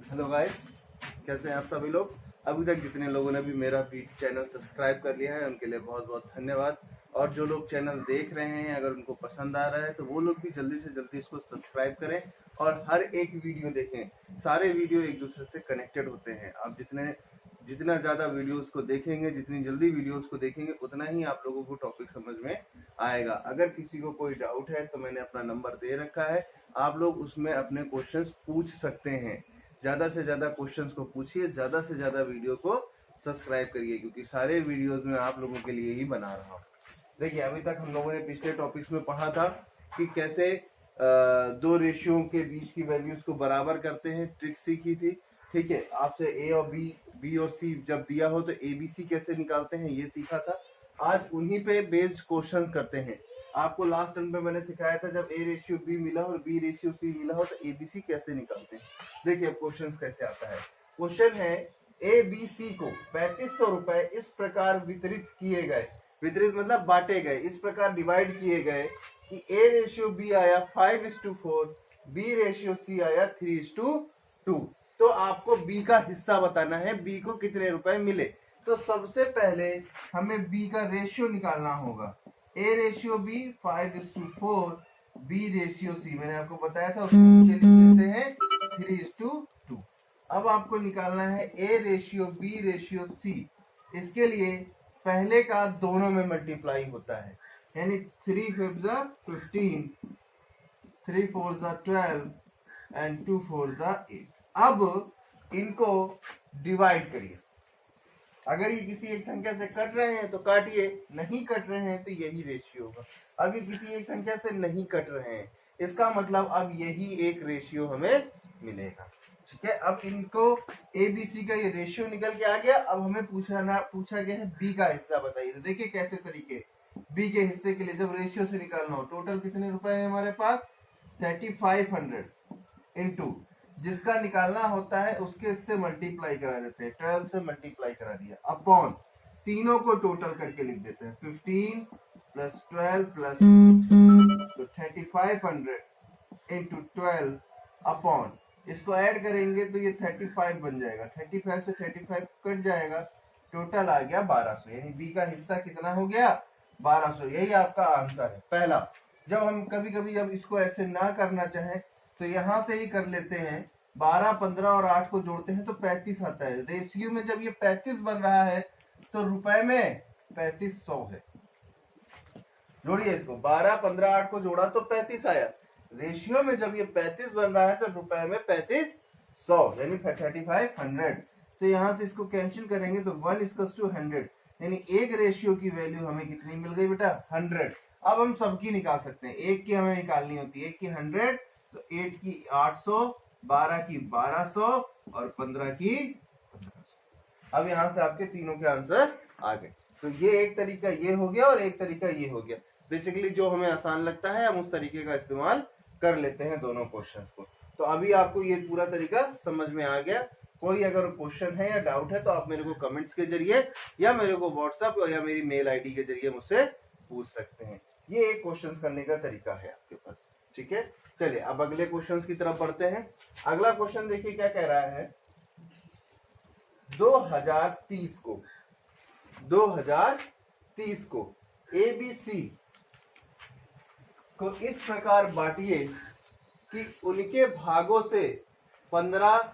Hello guys, कैसे हैं आप सभी लोग। अभी तक जितने लोगों ने भी मेरा चैनल सब्सक्राइब कर लिया है उनके लिए बहुत बहुत धन्यवाद। और जो लोग चैनल देख रहे हैं अगर उनको पसंद आ रहा है तो वो लोग भी जल्दी से जल्दी इसको सब्सक्राइब करें और हर एक वीडियो देखें। सारे वीडियो एक दूसरे से कनेक्टेड होते हैं। आप जितना ज़्यादा वीडियोस को देखेंगे, जितनी जल्दी वीडियोस को देखेंगे, उतना ही आप लोगों को टॉपिक समझ में आएगा। अगर किसी को कोई डाउट है तो मैंने अपना नंबर दे रखा है, आप लोग उसमें अपने क्वेश्चंस पूछ सकते हैं। ज़्यादा से ज़्यादा क्वेश्चंस को पूछिए, ज़्यादा से ज़्यादा वीडियो को सब्सक्राइब करिए, क्योंकि सारे वीडियोस में आप लोगों के लिए ही बना रहा हूँ। देखिए, अभी तक हम लोगों ने पिछले टॉपिक्स में पढ़ा था कि कैसे दो रेशियो के बीच की वैल्यूज को बराबर करते हैं, ट्रिक सीखी थी। ठीक है, आपसे ए और बी और सी जब दिया हो तो ए बी सी कैसे निकालते हैं ये सीखा था। आज उन्हीं पे बेस्ड क्वेश्चन करते हैं। आपको लास्ट टर्म पे मैंने सिखाया था जब ए रेशियो बी मिला हो और बी रेशियो सी मिला हो तो एबीसी कैसे निकालते हैं। देखिए अब क्वेश्चन कैसे आता है। क्वेश्चन है ए बी सी को 3500 रुपए इस प्रकार वितरित किए गए, वितरित मतलब बांटे गए, इस प्रकार डिवाइड किए गए कि ए रेशियो बी आया 5:4, बी रेशियो सी आया 3:2। तो आपको बी का हिस्सा बताना है, बी को कितने रुपए मिले। तो सबसे पहले हमें बी का रेशियो निकालना होगा। A ratio B 5:4, B ratio C मैंने आपको बताया था उसको नीचे लिख देते हैं 3:2। अब आपको निकालना है A ratio B ratio C. इसके लिए पहले का दोनों में मल्टीप्लाई होता है, यानी 3 5 15, 3 4 12 एंड 2 4 8। अब इनको डिवाइड करिए। अगर ये किसी एक संख्या से कट रहे हैं तो काटिए, नहीं कट रहे हैं तो यही रेशियो होगा। अब ये किसी एक संख्या से नहीं कट रहे हैं, इसका मतलब अब यही एक रेशियो हमें मिलेगा। ठीक है, अब इनको ए बी सी का ये रेशियो निकल के आ गया। अब हमें पूछा गया है बी का हिस्सा बताइए। तो देखिए कैसे तरीके, बी के हिस्से के लिए जब रेशियो से निकालना हो, टोटल कितने रुपए है हमारे पास 3500 इंटू जिसका निकालना होता है उसके इससे मल्टीप्लाई करा देते हैं, 12 से मल्टीप्लाई करा दिया, अपॉन तीनों को टोटल करके लिख देते हैं 15 प्लस 12 प्लस, तो 3500 इंटू 12 अपॉन, इसको ऐड करेंगे तो ये 35 बन जाएगा, 35 से 35 कट जाएगा, टोटल आ गया 1200। यानी बी का हिस्सा कितना हो गया 1200। यही आपका आंसर है पहला। जब हम कभी कभी जब इसको ऐसे ना करना चाहें तो यहां से ही कर लेते हैं, 12 15 और 8 को जोड़ते हैं तो 35 आता है। रेशियो में जब ये 35 बन रहा है तो रुपए में 3500 है। जोड़िए इसको, 12 15 8 को जोड़ा तो 35 आया। रेशियो में जब ये 35 बन रहा है तो रुपए में 3500 यानी 3500। तो यहां से इसको कैंसिल करेंगे तो 1:100, यानी एक रेशियो की वैल्यू हमें कितनी मिल गई बेटा 100। अब हम सबकी निकाल सकते हैं, एक की हमें निकालनी होती है, एक की 100, तो 8 की 800, 12 की 1200 और 15 की 1500। अब यहाँ से आपके तीनों के आंसर आ गए। तो ये एक तरीका ये हो गया और एक तरीका ये हो गया। बेसिकली जो हमें आसान लगता है हम उस तरीके का इस्तेमाल कर लेते हैं दोनों क्वेश्चंस को। तो अभी आपको ये पूरा तरीका समझ में आ गया। कोई अगर क्वेश्चन है या डाउट है तो आप मेरे को कमेंट्स के जरिए या मेरे को व्हाट्सएप या मेरी मेल आईडी के जरिए मुझसे पूछ सकते हैं। ये एक क्वेश्चन करने का तरीका है आपके पास। ठीक है, चलिए अब अगले क्वेश्चन की तरफ बढ़ते हैं। अगला क्वेश्चन देखिए क्या कह रहा है। 2030 को एबीसी को इस प्रकार बांटिए कि उनके भागों से 15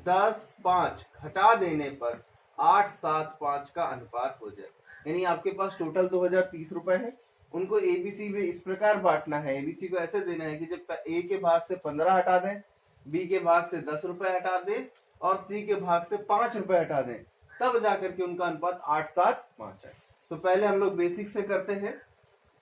10 5 घटा देने पर 8 7 5 का अनुपात हो जाए। यानी आपके पास टोटल 2030 रुपए है, उनको एबीसी में इस प्रकार बांटना है। एबीसी को ऐसे देना है कि जब ए के भाग से 15 हटा दें, बी के भाग से 10 रुपए हटा दें और सी के भाग से 5 रुपए हटा दें, तब जाकर के उनका अनुपात 8 7 5 है। तो पहले हम लोग बेसिक से करते हैं।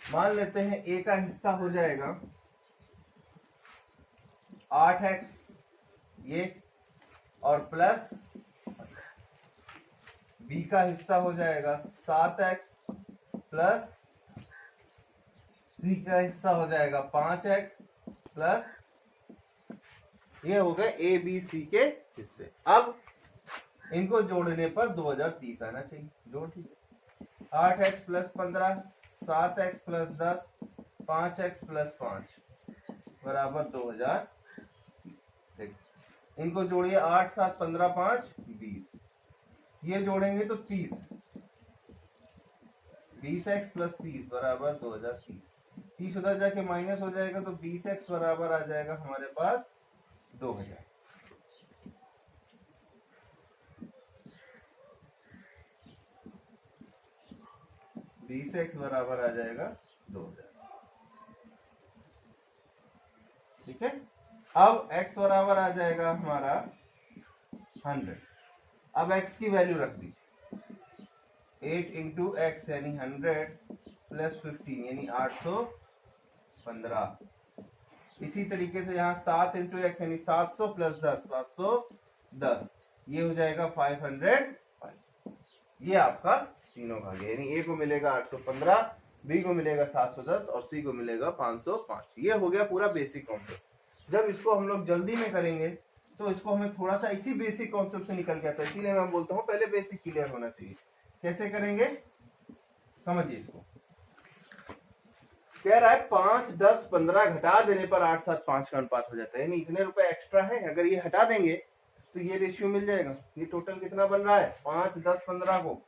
मान लेते हैं ए का हिस्सा हो जाएगा 8x ये और प्लस, बी का हिस्सा हो जाएगा 7x प्लस, सी का हिस्सा हो जाएगा 5x प्लस, ये हो गए ए बी सी के हिस्से। अब इनको जोड़ने पर 2030 आना चाहिए। जोड़ दीजिए, 8x plus 15, 7x plus 10, 5x plus 5 बराबर 2030। इनको जोड़िए 8 7 15 5 20, ये जोड़ेंगे तो 30, 20x प्लस 30 बराबर 2030। 30 उधर जाके माइनस हो जाएगा तो 20x बराबर आ जाएगा हमारे पास 2000। बीस एक्स बराबर आ जाएगा 2000। ठीक है, अब x बराबर आ जाएगा हमारा 100। अब x की वैल्यू रख दीजिए, 8 इंटू एक्स यानी 100 प्लस 15 यानी 815। इसी तरीके से यहाँ 7 इंटू एक्स यानी 700 प्लस 10 710, ये हो जाएगा 505। ये आपका तीनों भाग है, यानी ए को मिलेगा 815, बी को मिलेगा 710 और सी को मिलेगा 505। ये हो गया पूरा बेसिक कॉन्सेप्ट। जब इसको हम लोग जल्दी में करेंगे तो इसको हमें थोड़ा सा इसी बेसिक कॉन्सेप्ट से निकल के आता है, इसीलिए मैं बोलता हूँ पहले बेसिक क्लियर होना चाहिए। कैसे करेंगे समझिए इसको। कह रहा है 5 10 15 घटा देने पर 8 7 5 का अनुपात हो जाता है, यानी इतने रुपए एक्स्ट्रा है, अगर ये हटा देंगे तो ये रेशियो मिल जाएगा। ये टोटल कितना बन रहा है 5 10 15 को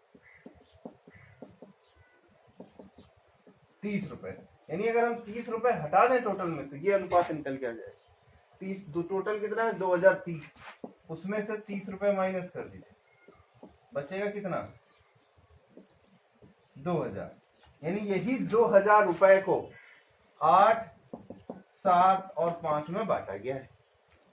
30 रुपए, यानी अगर हम 30 रुपए हटा दें टोटल में तो ये अनुपात निकल के आ जाएगा। 30 टोटल कितना है 2030, उसमें से 30 रुपए माइनस कर दीजिए, बचेगा कितना 2000। यानी यही 2000 रुपए को 8 7 और 5 में बांटा गया है।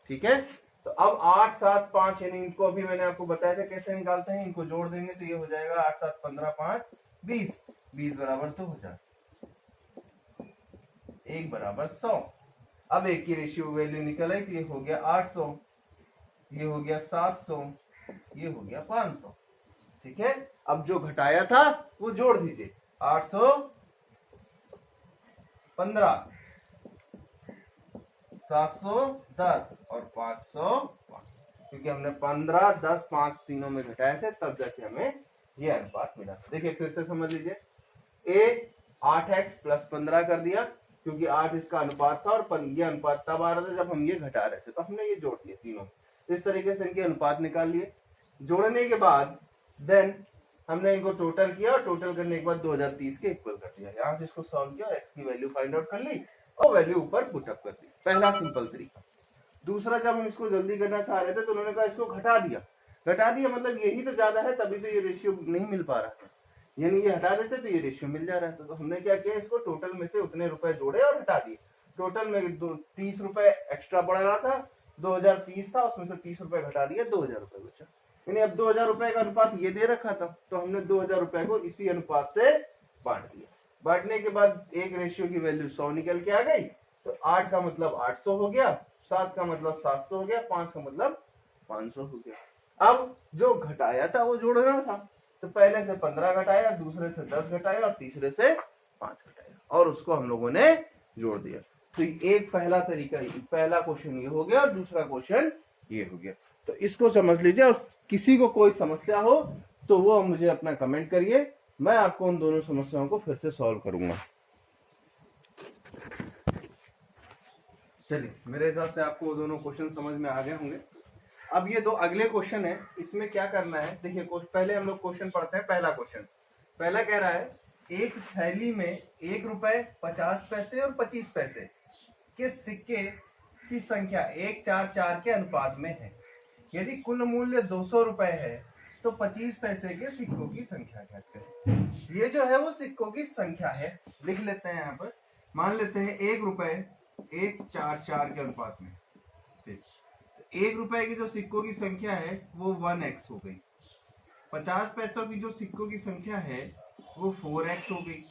ठीक है, तो अब 8 7 5 यानी इनको अभी मैंने आपको बताया था कैसे निकालते हैं, इनको जोड़ देंगे तो ये हो जाएगा 8 7 15 5 20, 20 बराबर 2000, 1 बराबर 100। अब एक की रेशियो वैल्यू निकल आई तो ये हो गया 800, ये हो गया 700, ये हो गया 500। ठीक है, अब जो घटाया था वो जोड़ दीजिए, 815 710 और 505, क्योंकि हमने 15 10 5 तीनों में घटाए थे तब जाके हमें ये अनुपात मिला। देखिए फिर से समझ लीजिए, ए 8x प्लस 15 कर दिया क्योंकि 8 इसका अनुपात था और ये अनुपात तब आ रहा था जब हम ये घटा रहे थे, तो हमने ये जोड़ दिए तीनों। इस तरीके से इनके अनुपात निकाल लिए। जोड़ने के बाद देन हमने इनको टोटल किया और टोटल करने के बाद 2030 के इक्वल कर दिया। यहाँ से इसको सॉल्व किया, x की वैल्यू फाइंड आउट कर ली और वैल्यू ऊपर पुटअप कर दी। पहला सिंपल तरीका। दूसरा, जब हम इसको जल्दी करना चाह रहे थे तो उन्होंने कहा इसको घटा दिया मतलब यही तो ज्यादा है तभी तो ये रेशियो नहीं मिल पा रहा था, यानी ये हटा देते तो ये रेशियो मिल जा रहा है। तो हमने क्या किया, इसको टोटल में से उतने रुपए जोड़े और हटा दिए। टोटल में 30 रुपए एक्स्ट्रा बढ़ रहा था, 2030 था, उसमें से 30 रुपए घटा दिया, 2000 रुपए बचा। यानी अब 2000 रुपए का अनुपात ये दे रखा था तो हमने 2000 रुपए को इसी अनुपात से बांट दिया। बांटने के बाद एक रेशियो की वैल्यू 100 निकल के आ गई, तो 8 का मतलब 800 हो गया, 7 का मतलब 700 हो गया, 5 का मतलब 500 हो गया। अब जो घटाया था वो जोड़ना था, तो पहले से 15 घटाया, दूसरे से 10 घटाया और तीसरे से 5 घटाया और उसको हम लोगों ने जोड़ दिया। तो एक पहला तरीका, पहला क्वेश्चन ये हो गया और दूसरा क्वेश्चन ये हो गया। तो इसको समझ लीजिए और किसी को कोई समस्या हो तो वो मुझे अपना कमेंट करिए, मैं आपको उन दोनों समस्याओं को फिर से सॉल्व करूंगा। चलिए, मेरे हिसाब से आपको वो दोनों क्वेश्चन समझ में आ गए होंगे। अब ये दो अगले क्वेश्चन है, इसमें क्या करना है देखिए। पहले हम लोग क्वेश्चन पढ़ते हैं। पहला क्वेश्चन, पहला कह रहा है एक थैली में 1 रुपए 50 पैसे और 25 पैसे के सिक्के की संख्या 1 4 4 के अनुपात में है। यदि कुल मूल्य 200 रुपए है तो 25 पैसे के सिक्कों की संख्या क्या करें। ये जो है वो सिक्कों की संख्या है, लिख लेते हैं यहाँ पर। मान लेते हैं 1 रुपए 1 4 4 के अनुपात में। 1 रुपए की जो सिक्कों की संख्या है वो 1x हो गई। 50 पैसों की जो सिक्कों की संख्या है वो 4x हो गई।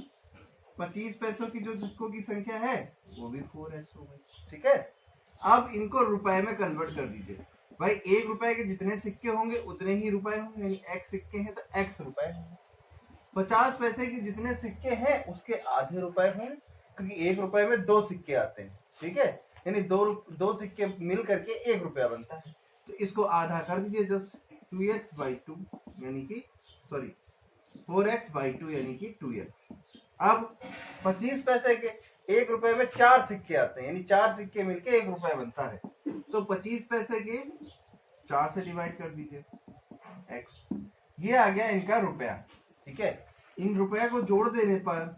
25 पैसों की जो सिक्कों की संख्या है वो भी 4x हो गई। ठीक है, अब इनको रुपए में कन्वर्ट कर दीजिए। भाई 1 रुपए के जितने सिक्के होंगे उतने ही रुपए होंगे, यानी x सिक्के हैं तो x रुपए होंगे। 50 पैसे के जितने सिक्के हैं उसके आधे रुपए होंगे, क्योंकि 1 रुपए में 2 सिक्के आते हैं। ठीक है, यानी दो सिक्के मिल करके 1 रुपया बनता है। तो इसको आधा कर दीजिए, जस्ट 2x/2 यानी कि 4x/2 यानी कि 2x। अब 25 पैसे के 1 रुपए में 4 सिक्के आते हैं, यानी 4 सिक्के मिलके 1 रुपया बनता है। तो 25 पैसे के 4 से डिवाइड कर दीजिए x। ये आ गया इनका रुपया, ठीक है। इन रुपया को जोड़ देने पर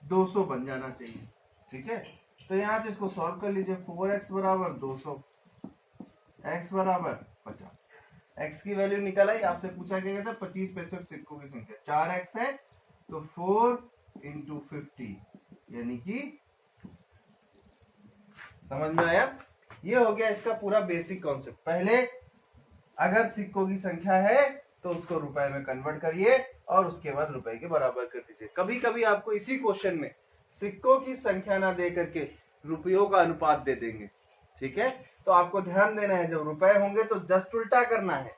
200 बन जाना चाहिए, ठीक है। तो यहाँ से इसको सॉल्व कर लीजिए। 4x बराबर 200, x बराबर 50। x की वैल्यू निकल आई। आपसे पूछा गया था 25 पैसे सिक्कों की संख्या, 4x है तो 4 इंटू 50 यानी कि, समझ में आया। ये हो गया इसका पूरा बेसिक कॉन्सेप्ट। पहले अगर सिक्कों की संख्या है तो उसको रुपए में कन्वर्ट करिए और उसके बाद रुपए के बराबर कर दीजिए। कभी कभी आपको इसी क्वेश्चन में सिक्कों की संख्या ना दे करके रुपयों का अनुपात दे देंगे, ठीक है। तो आपको ध्यान देना है, जब रुपए होंगे तो जस्ट उल्टा करना है।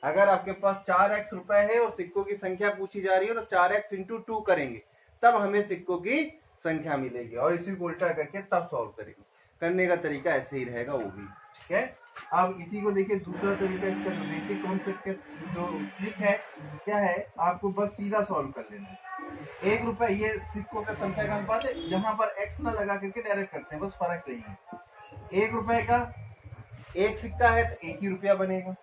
अगर आपके पास 4x रुपए है और सिक्कों की संख्या पूछी जा रही है तो 4x इंटू 2 करेंगे, तब हमें सिक्कों की संख्या मिलेगी और इसी को उल्टा करके तब सॉल्व करेंगे। करने का तरीका ऐसे ही रहेगा वो भी, ठीक है। अब इसी को देखिए, दूसरा तरीका इसका जो बेसिक कॉन्सेप्ट का जो ट्रिक है क्या है, आपको बस सीधा सॉल्व कर लेना है। 1 रुपए ये सिक्कों का संख्या का अनुपात है, यहाँ पर x ना लगा करके डायरेक्ट करते हैं, बस फर्क यही है। 1 रुपए का एक सिक्का है तो 1 ही रुपया बनेगा।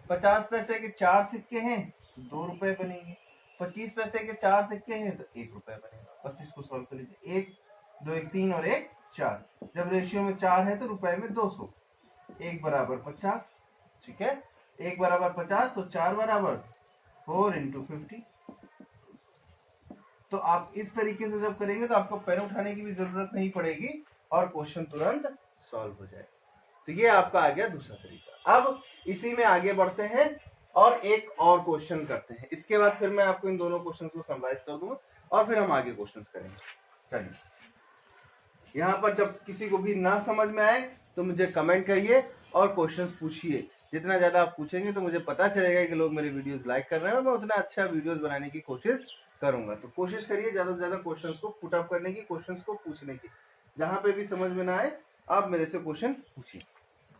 50 पैसे के 4 सिक्के हैं 2 रुपए बनेंगे। 25 पैसे के 4 सिक्के हैं तो 1 रुपया बनेगा। बस इसको सॉल्व कर लीजिए। 1 2 1 3 और 1 4। जब रेशियो में 4 है तो रुपए में 200। 1 बराबर 50, ठीक है। 1 बराबर 50 तो 4 बराबर 4 इंटू 50। तो आप इस तरीके से जब करेंगे तो आपको पेन उठाने की भी जरूरत नहीं पड़ेगी और क्वेश्चन तुरंत सॉल्व हो जाएगा। तो ये आपका आ गया दूसरा तरीका। अब इसी में आगे बढ़ते हैं और एक और क्वेश्चन करते हैं। इसके बाद फिर मैं आपको इन दोनों क्वेश्चन को समराइज कर दूंगा और फिर हम आगे क्वेश्चन करेंगे। चलिए, यहाँ पर जब किसी को भी ना समझ में आए तो मुझे कमेंट करिए और क्वेश्चंस पूछिए। जितना ज्यादा आप पूछेंगे तो मुझे पता चलेगा कि लोग मेरे वीडियोस लाइक कर रहे हैं और मैं उतना अच्छा वीडियोस बनाने की कोशिश करूंगा। तो कोशिश करिए ज्यादा से ज्यादा क्वेश्चंस को पुट अप करने की, क्वेश्चंस को पूछने की। जहां पे भी समझ में ना आए आप मेरे से क्वेश्चन पूछिए।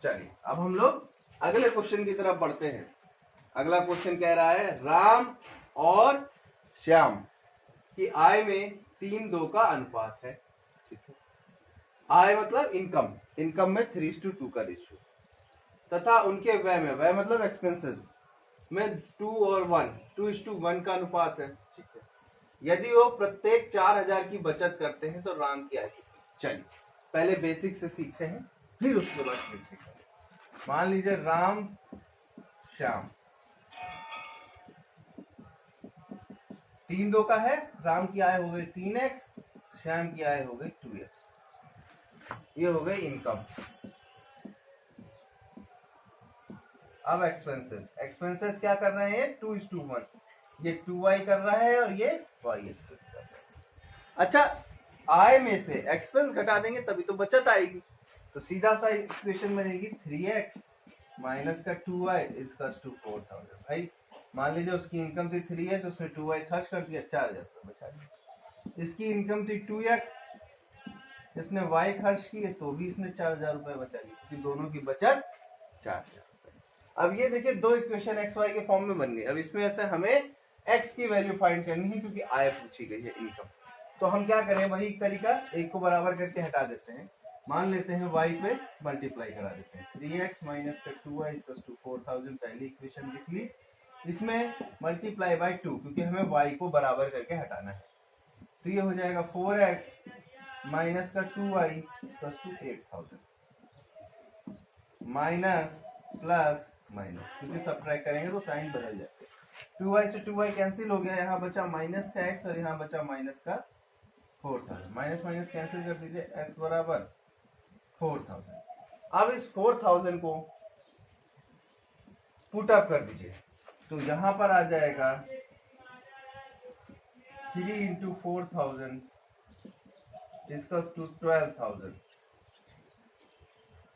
चलिए, अब हम लोग अगले क्वेश्चन की तरफ बढ़ते हैं। अगला क्वेश्चन कह रहा है, राम और श्याम की आय में 3:2 का अनुपात है। ठीक है, आय मतलब इनकम, इनकम में 3:2 का रेशियो, तथा उनके व्यय में, व्यय मतलब एक्सपेंसेस में 2 और 1, 2:1 का अनुपात है। ठीक है, यदि वो प्रत्येक 4000 की बचत करते हैं तो राम की आय कितनी। चलिए पहले बेसिक से सीखते हैं, फिर उसके बाद बेसिक। मान लीजिए राम श्याम 3:2 का है। राम की आय हो गई 3x, श्याम की आय हो गई 2x। ये हो गई इनकम। अब एक्सपेंसेस, एक्सपेंसेस क्या कर रहे हैं, 2:1। ये 2y कर रहा है और ये y एक्सपेंस कर रहा है। अच्छा, आय में से एक्सपेंस घटा देंगे तभी तो बचत आएगी। तो सीधा सा इक्वेशन बनेगी 3x माइनस का 2y इक्वल्स टू 4000। भाई मान लीजिए उसकी इनकम थी 3x, उसने 2y खर्च कर दिया, 4000 रुपये बचा दिया। इसकी इनकम थी 2x, इसने y खर्च किए तो भी इसने 4000 रुपये बचा लिए, क्योंकि दोनों की बचत 4000 रुपये। अब ये देखिए दो इक्वेशन x y के फॉर्म में बन गई। अब इसमें ऐसे हमें x की वैल्यू फाइंड करनी है क्योंकि आय पूछी गई है, इनकम। तो हम क्या करें, वही तरीका, एक को बराबर करके हटा देते हैं। मान लेते हैं y पे मल्टीप्लाई करा देते हैं। 3x माइनस का 2y इक्वल्स टू 4000 पहली इक्वेशन लिख ली। इसमें मल्टीप्लाई बाय 2 क्योंकि हमें y को बराबर करके हटाना है। तो ये हो जाएगा 4x माइनस का 2y equals to 8000 minus plus minus, क्योंकि सब्ट्रैक्ट करेंगे तो साइन बदल जाते हैं। 2y से 2y कैंसिल हो गया, यहाँ बचा माइनस का x और यहाँ बचा माइनस का 4000। माइनस माइनस कैंसिल कर दीजिए, x बराबर 4000। अब इस 4000 को पुट अप कर दीजिए, तो यहां पर आ जाएगा 3 इंटू 4000 इक्वल्स टू 12000,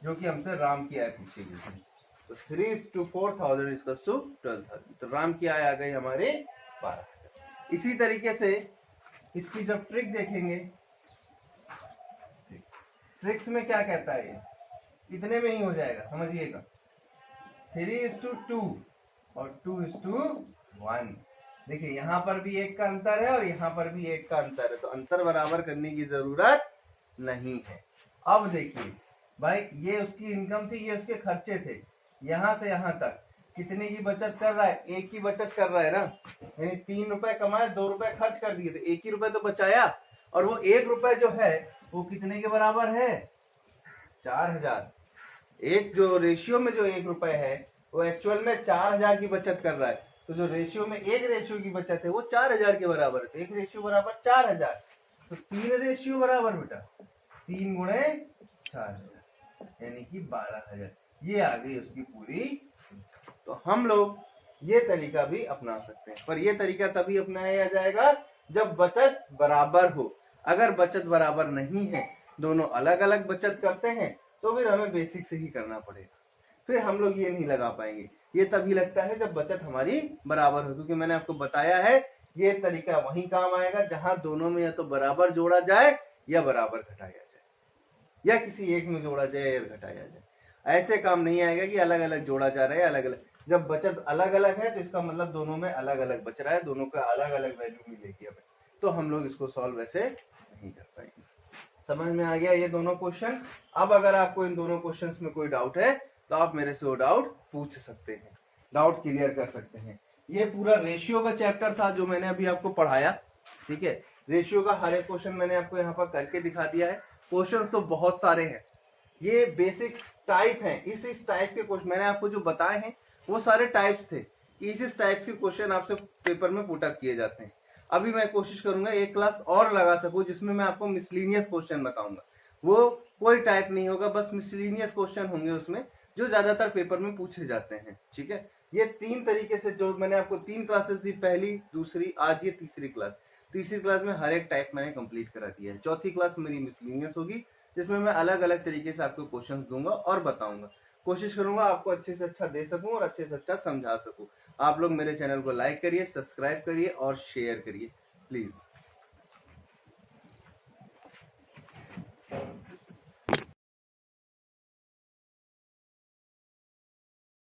जो कि हमसे राम की आय पूछी गई थी। तो 3 इंटू 4000 इक्वल्स टू 12000, तो राम की आय आ गई हमारे 12000। इसी तरीके से इसकी जब ट्रिक देखेंगे, ट्रिक्स में क्या कहता है, ये इतने में ही हो जाएगा, समझिएगा। 3:2 और 2:1। देखिए यहाँ पर भी एक का अंतर है और यहाँ पर भी एक का अंतर है, तो अंतर बराबर करने की जरूरत नहीं है। अब देखिए भाई ये उसकी इनकम थी, ये उसके खर्चे थे, यहाँ से यहाँ तक कितने की बचत कर रहा है, एक की बचत कर रहा है ना, यानी 3 रुपए कमाए, 2 रुपए खर्च कर दिए, तो 1 ही रुपए तो बचाया। और वो 1 रुपए जो है वो कितने के बराबर है, 4000। एक जो रेशियो में जो 1 रुपए है वो एक्चुअल में 4000 की बचत कर रहा है। तो जो रेशियो में एक रेशियो की बचत है वो 4000 के बराबर है, तो एक रेशियो बराबर 4000, तो 3 रेशियो बराबर बेटा 3 गुणे 4000 यानी कि 12000। ये आ गई उसकी पूरी। तो हम लोग ये तरीका भी अपना सकते हैं, पर ये तरीका तभी अपनाया जाएगा जब बचत बराबर हो। अगर बचत बराबर नहीं है, दोनों अलग अलग बचत करते हैं, तो फिर हमें बेसिक से ही करना पड़ेगा, फिर हम लोग ये नहीं लगा पाएंगे। ये तभी लगता है जब बचत हमारी बराबर हो, क्योंकि मैंने आपको बताया है ये तरीका वही काम आएगा जहां दोनों में या तो बराबर जोड़ा जाए या बराबर घटाया जाए, या किसी एक में जोड़ा जाए या घटाया जाए। ऐसे काम नहीं आएगा कि अलग अलग जोड़ा जा रहा है अलग अलग। जब बचत अलग अलग है तो इसका मतलब दोनों में अलग अलग बच रहा है, दोनों का अलग अलग वैल्यू मिलेगी हमें, तो हम लोग इसको सॉल्व ऐसे नहीं कर पाएंगे। समझ में आ गया ये दोनों क्वेश्चन। अब अगर आपको इन दोनों क्वेश्चंस में कोई डाउट है तो आप मेरे से वो डाउट पूछ सकते हैं, डाउट क्लियर कर सकते हैं। ये पूरा रेशियो का चैप्टर था जो मैंने अभी आपको पढ़ाया, ठीक है। रेशियो का हर एक क्वेश्चन मैंने आपको यहाँ पर करके दिखा दिया है। क्वेश्चन तो बहुत सारे हैं, ये बेसिक टाइप हैं। इस टाइप के क्वेश्चन मैंने आपको जो बताए हैं वो सारे टाइप्स थे, इस टाइप के क्वेश्चन आपसे पेपर में पुट अप किए जाते हैं। अभी मैं कोशिश करूंगा एक क्लास और लगा सकूं जिसमें मैं आपको मिसलिनियस क्वेश्चन बताऊंगा। वो कोई टाइप नहीं होगा, बस मिसलिनियस क्वेश्चन होंगे उसमें जो ज्यादातर पेपर में पूछे जाते हैं, ठीक है। ये 3 तरीके से जो मैंने आपको 3 क्लासेस दी, पहली दूसरी आज ये तीसरी क्लास। तीसरी क्लास में हर एक टाइप मैंने कंप्लीट करा दिया है। चौथी क्लास मेरी मिसलिनियस होगी जिसमें मैं अलग अलग तरीके से आपको क्वेश्चंस दूंगा और बताऊंगा। कोशिश करूंगा आपको अच्छे से अच्छा दे सकूं और अच्छे से अच्छा समझा सकूं। आप लोग मेरे चैनल को लाइक करिए, सब्सक्राइब करिए और शेयर करिए प्लीज।